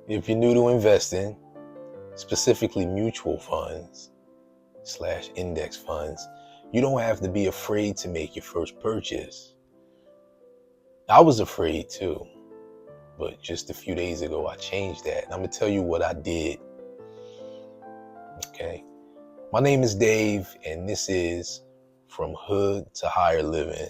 If you're new to investing, specifically mutual funds / index funds, you don't have to be afraid to make your first purchase. I was afraid too, but just a few days ago, I changed that. And I'm going to tell you what I did. Okay. My name is Dave, and this is From Hood to Higher Living.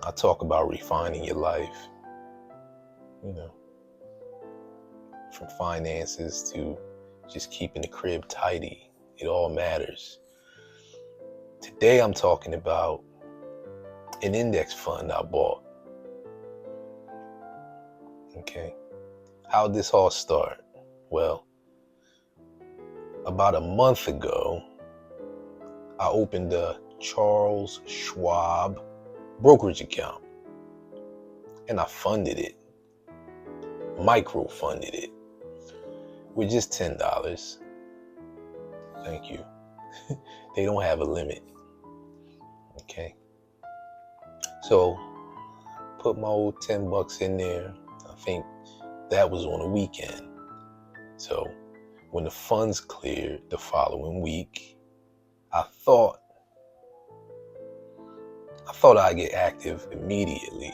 I talk about refining your life, from finances to just keeping the crib tidy. It all matters. Today, I'm talking about an index fund I bought. Okay. How'd this all start? Well, about a month ago, I opened a Charle Schwab brokerage account, and I funded it, micro funded it, with just $10. Thank you. They don't have a limit. Okay. So, put my old $10 in there. I think that was on a weekend. So, when the funds cleared the following week, I thought I'd get active immediately.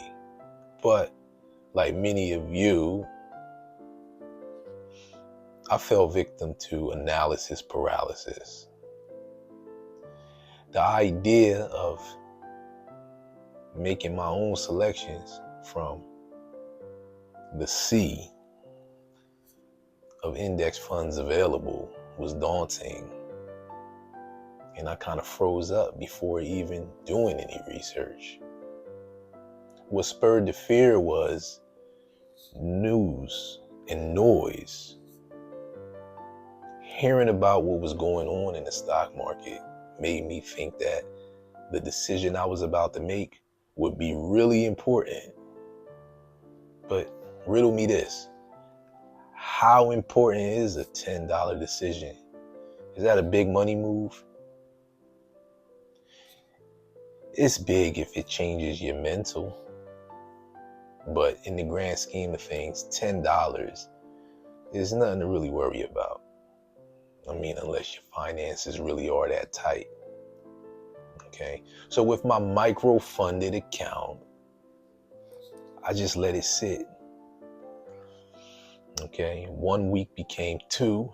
But like many of you, I fell victim to analysis paralysis. The idea of making my own selections from the sea of index funds available was daunting. And I kind of froze up before even doing any research. What spurred the fear was news and noise. Hearing about what was going on in the stock market made me think that the decision I was about to make would be really important. But riddle me this. How important is a $10 decision? Is that a big money move? It's big if it changes your mental. But in the grand scheme of things, $10 is nothing to really worry about. I mean, unless your finances really are that tight. Okay. So with my micro funded account, I just let it sit. Okay. 1 week became 2.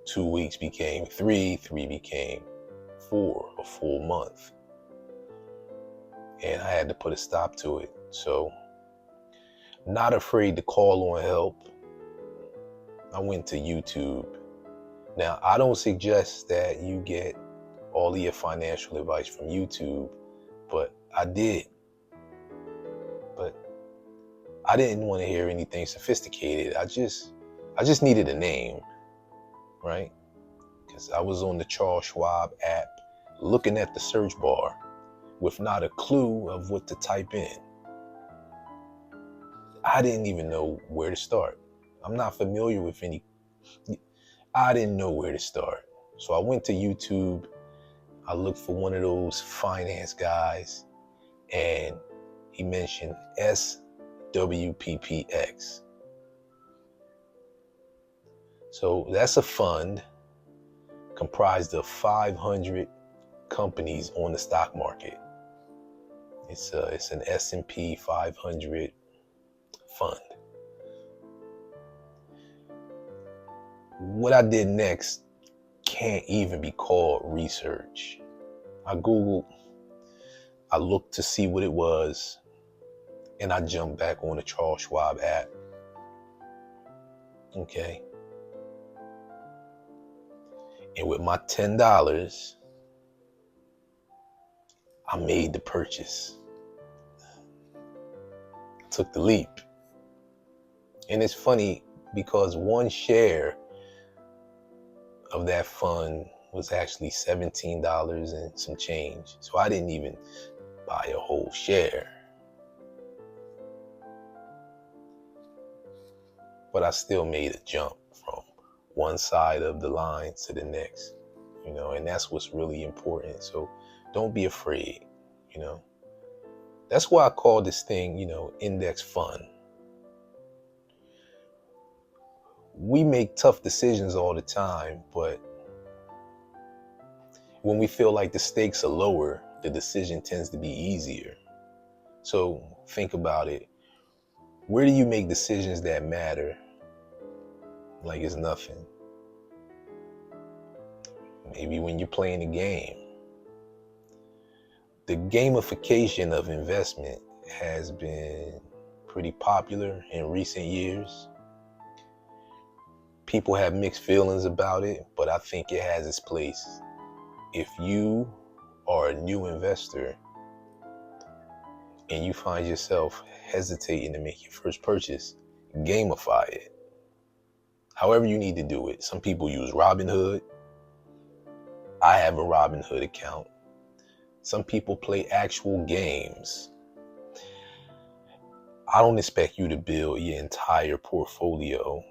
2 weeks became 3. 3 became 4, a full month. And I had to put a stop to it. So, not afraid to call on help, I went to YouTube. Now, I don't suggest that you get all of your financial advice from YouTube, but I did. But I didn't want to hear anything sophisticated. I just needed a name, right? Because I was on the Charle Schwab app looking at the search bar with not a clue of what to type in. I didn't even know where to start. I'm not familiar with any. I didn't know where to start. So I went to YouTube. I looked for one of those finance guys, and he mentioned swppx. So that's a fund comprised of 500 companies on the stock market. It's an S&P 500 fund. What I did next can't even be called research. I Googled, I looked to see what it was, and I jumped back on the Charle Schwab app. Okay. And with my $10, I made the purchase. I took the leap. And it's funny because one share of that fund was actually $17 and some change. So I didn't even buy a whole share. But I still made a jump from one side of the line to the next, and that's what's really important. So don't be afraid, That's why I call this thing, index fund. we make tough decisions all the time, but when we feel like the stakes are lower, the decision tends to be easier. So think about it. Where do you make decisions that matter like it's nothing? Maybe when you're playing a game. The gamification of investment has been pretty popular in recent years. People have mixed feelings about it, but I think it has its place. If you are a new investor and you find yourself hesitating to make your first purchase, gamify it. However you need to do it. Some people use Robinhood. I have a Robinhood account. Some people play actual games. I don't expect you to build your entire portfolio,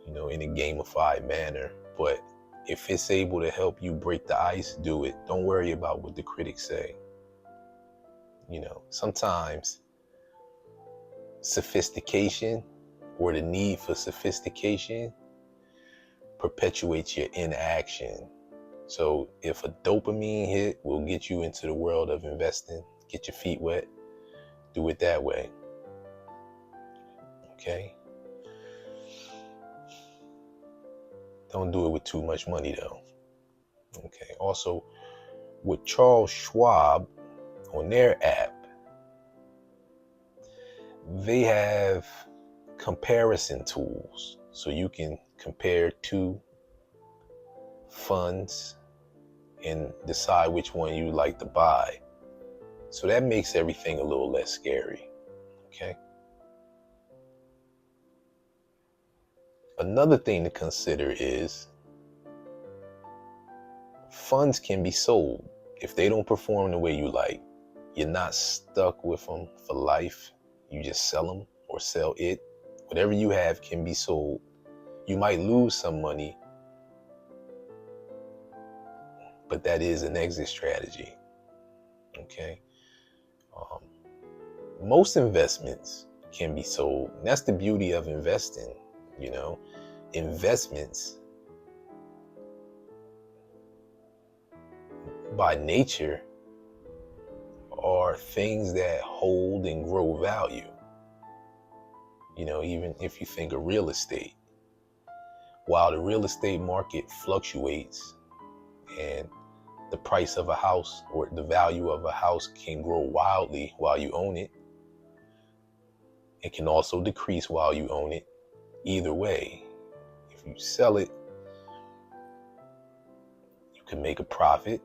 in a gamified manner, but if it's able to help you break the ice, do it. Don't worry about what the critics say. Sometimes sophistication or the need for sophistication perpetuates your inaction. So if a dopamine hit will get you into the world of investing, get your feet wet, do it that way. Okay? Don't do it with too much money though. Okay. Also, with Charle Schwab on their app, they have comparison tools. So you can compare two funds and decide which one you like to buy. So that makes everything a little less scary. Okay. Another thing to consider is funds can be sold. If they don't perform the way you like, you're not stuck with them for life. You just sell them or sell it. Whatever you have can be sold. You might lose some money, but that is an exit strategy. Okay. Most investments can be sold. And that's the beauty of investing. Investments by nature are things that hold and grow value. Even if you think of real estate, while the real estate market fluctuates and the price of a house or the value of a house can grow wildly while you own it, it can also decrease while you own it. Either way, if you sell it, you can make a profit,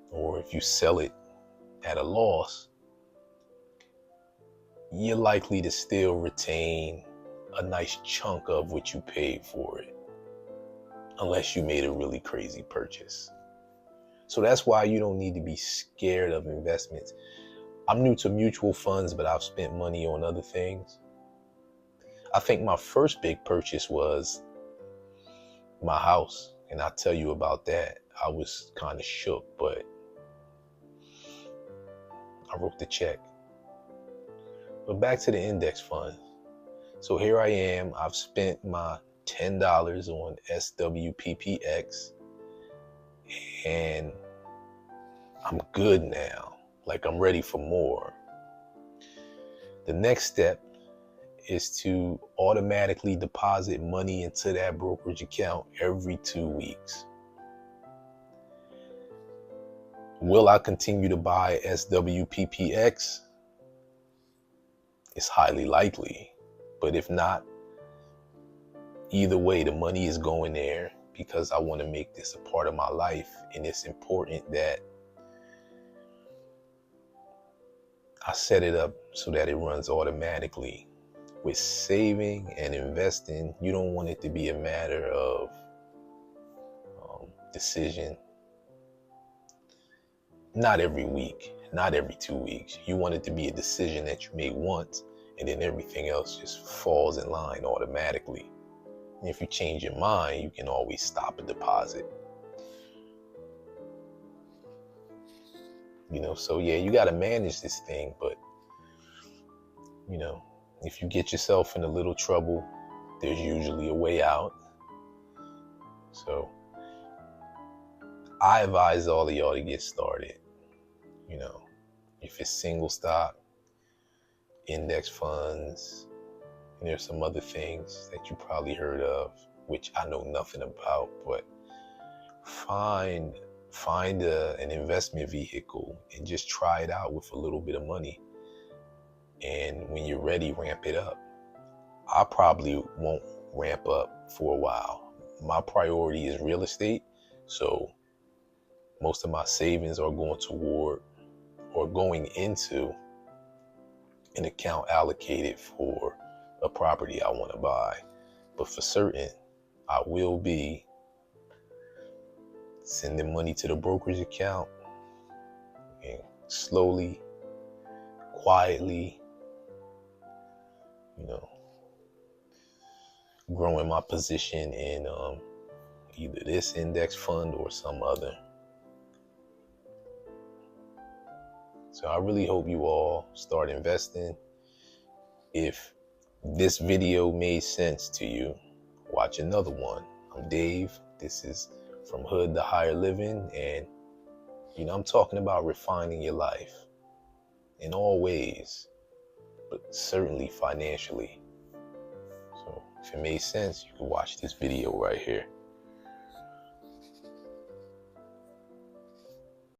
or if you sell it at a loss, you're likely to still retain a nice chunk of what you paid for it, unless you made a really crazy purchase. So that's why you don't need to be scared of investments. I'm new to mutual funds, but I've spent money on other things. I think my first big purchase was my house, and I'll tell you about that. I was kind of shook, but I wrote the check. But back to the index fund. So here I am. I've spent my $10 on swppx, and I'm good now. Like, I'm ready for more. The next step is to automatically deposit money into that brokerage account every 2 weeks. Will I continue to buy swppx? It's highly likely. But if not, either way, the money is going there because I want to make this a part of my life. And it's important that I set it up so that it runs automatically. With saving and investing, you don't want it to be a matter of decision. Not every week, not every 2 weeks. You want it to be a decision that you make once, and then everything else just falls in line automatically. And if you change your mind, you can always stop a deposit. So yeah, you got to manage this thing, but if you get yourself in a little trouble, there's usually a way out. So I advise all of y'all to get started. You know, if it's single stock, index funds, and there's some other things that you probably heard of, which I know nothing about, but find an investment vehicle and just try it out with a little bit of money. And when you're ready, ramp it up. I probably won't ramp up for a while. My priority is real estate, so most of my savings are going toward or going into an account allocated for a property I want to buy. But for certain, I will be sending money to the brokerage account and slowly, quietly, growing my position in either this index fund or some other. So I really hope you all start investing. If this video made sense to you, watch another one. I'm Dave. This is From Hood to Higher Living, and I'm talking about refining your life in all ways, but certainly financially. So if it made sense, you can watch this video right here.